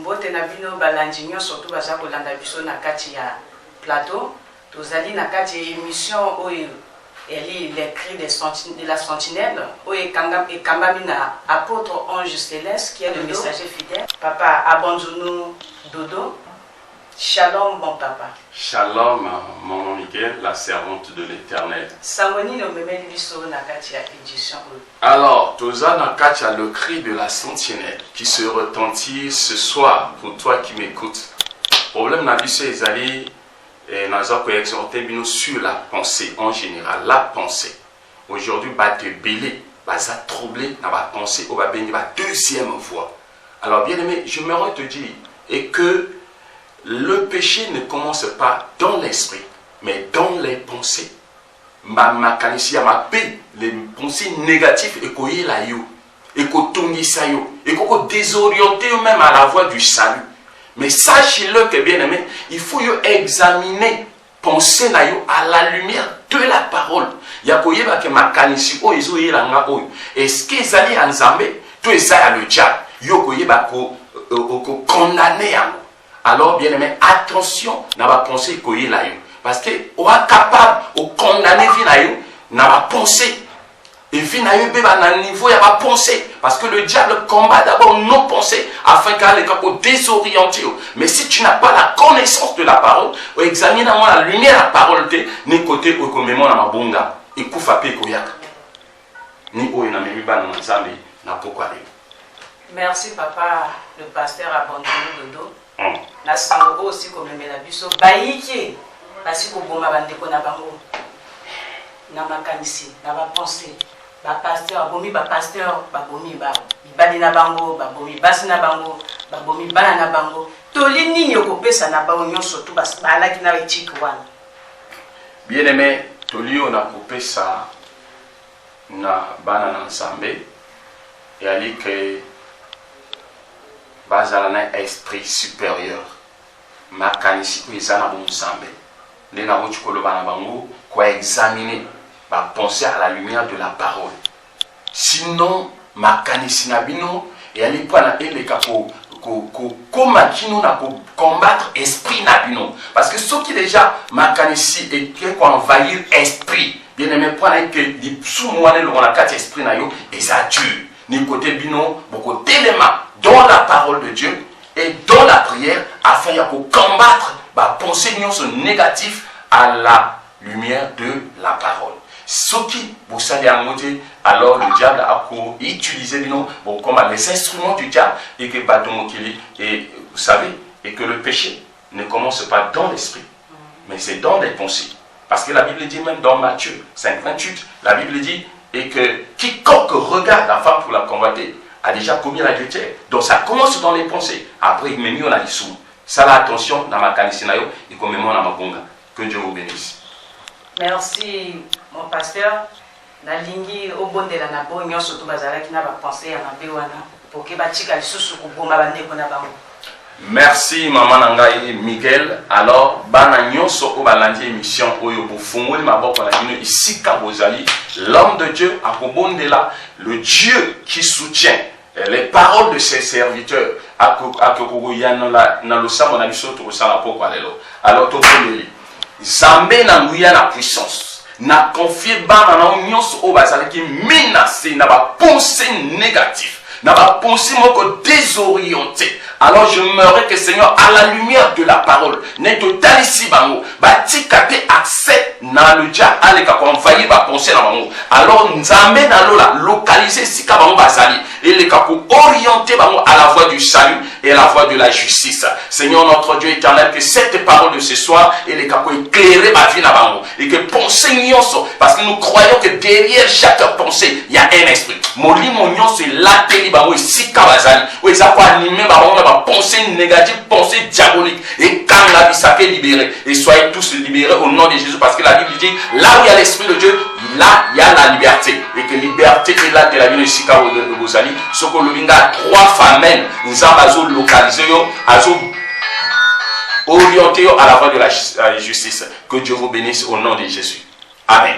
Mbote na bino balandinyo surtout baza kolanda biso na kati ya plateau. Tozali na kati ya émission oyo eli les cris de la sentinelle oyo ekambami na apôtre Ange Céleste qui est le messager fidèle. Papa abandonne Dodo. Shalom mon papa. Shalom maman Miguel, la servante de l'Éternel. Sangoni no memeli biso na kati ya édition. Alors, toza na kati ya le cri de la sentinelle qui se retentit ce soir pour toi qui m'écoutes. Problème na biso ezali naza ko exhorter bino sur la pensée en général, la pensée. Aujourd'hui ba te belé, baza troublé na ba pensée au ba bengi ba deuxième voix. Alors bien aimé, je m'aimerais te dire et que le péché ne commence pas dans l'esprit, mais dans les pensées. Les pensées négatives et qu'on y la yo, et qu'on tourne ça yo, et qu'on désoriente même à la voie du salut. Mais sachez-le que bien aimé, il faut yo examiner, penser na yo à la lumière de la parole. Il y a que ma kanisi o izo yelanga o. Est-ce qu'ils allaient en Zambé, tout ça le diable, yo koyeba ko condamner yango. Alors, bien aimé, attention, n'a pas pensé qu'il y a là. Parce qu'on est capable de condamner Vinayo, n'a pas pensé. Et Vinayo, il y a un niveau, il n'y a pas pensé. Parce que le diable combat d'abord nos pensées afin qu'elle soit désorientée. Mais si tu n'as pas la connaissance de la parole, examine la lumière de la parole, ni côté où on dans ma bonga, et qu'on fait paix koyaka. Ni où on a mis ban dans Zambie, n'a pas quoi aller. Merci papa, le pasteur abandonné Dodo. Na sango aussi comme la biso baiki parce que bon ma bande ko na bango na makanisi na ba penser ba pasteur bomi ba pasteur ba bomi ba ibali na bango ba bomi basi na bango ba bomi bana na bango toli nini okopesa na bango nyonso to ba alaki na ethique wana. Bien aimé, toli on a coupé ça na bana na Nzambe et ali que bazala na esprit supérieur makanisi ko ezana bon Nzambe ndena mo chikolo bana bango ko examiner ba penser à la lumière de la parole, sinon makanisi na bino et ali pana eleka ko komakino na ko combattre esprit na bino parce que ce qui déjà makanisi et qui ko envahir esprit bien aimé pana que di sous moine le on a quatre esprit na yo et ça tue ni côté bino beaucoup d'éléments dans la parole de Dieu et dans la prière afin de combattre les pensées négatives à la lumière de la parole. Ce qui vous savez alors le diable a utilisé comme les instruments du diable et que et vous savez et que le péché ne commence pas dans l'esprit mais c'est dans les pensées parce que la Bible dit même dans Matthieu 5:28 la Bible dit et que quiconque regarde la femme pour la combattre a déjà commis l'adultère. Donc ça commence dans les pensées. Après, il met mis en alisou. Ça, là, attention, dans ma canisinayo, et comme moi, dans ma bonga. Que Dieu vous bénisse. Merci, mon pasteur. Na lingi au bon de la nabo, nyon surtout bazala qui n'a pas pensé à ma béwana. Pour que batika le sous sous bon ma bande qu'on a bango. Merci maman Nangaï Miguel. Alors, bana nyonso o balandi émission oyo bofungoli maboko na bino ici kabozali, l'homme de Dieu a kobondela, le Dieu qui soutient les paroles de ses serviteurs. Alors, Zambé na nguya na puissance. Na confié bana na nyonso o bazali qui menacé na ba pensée négative, na ba pensée moko désorientée. Alors je m'aimerais que Seigneur, à la lumière de la parole, n'est total ici bango, batikate accès na le diable, allez ka envahir ba penser na bango. Alors Nzambe na lola localiser si ka bango bazali et les ka orienter bango à la voie du salut et à la voie de la justice. Seigneur notre Dieu éternel, que cette parole de ce soir et les ka éclairer ma vie na bango et que penser nyonso parce que nous croyons que derrière chaque pensée, il y a un esprit. Molimo nyonso la teli bango ici ka bazali. Ou ça quoi animer bango pensée négative, pensée diabolique. Et quand la vie s'est libérée, et soyez tous libérés au nom de Jésus, parce que la Bible dit, là où il y a l'Esprit de Dieu, là il y a la liberté. Et que liberté est là de la vie de Sika ou Bozali. Ce que le Binga, 3 familles, nous avons localisé, orienté à la voie de la justice. Que Dieu vous bénisse au nom de Jésus. Amen.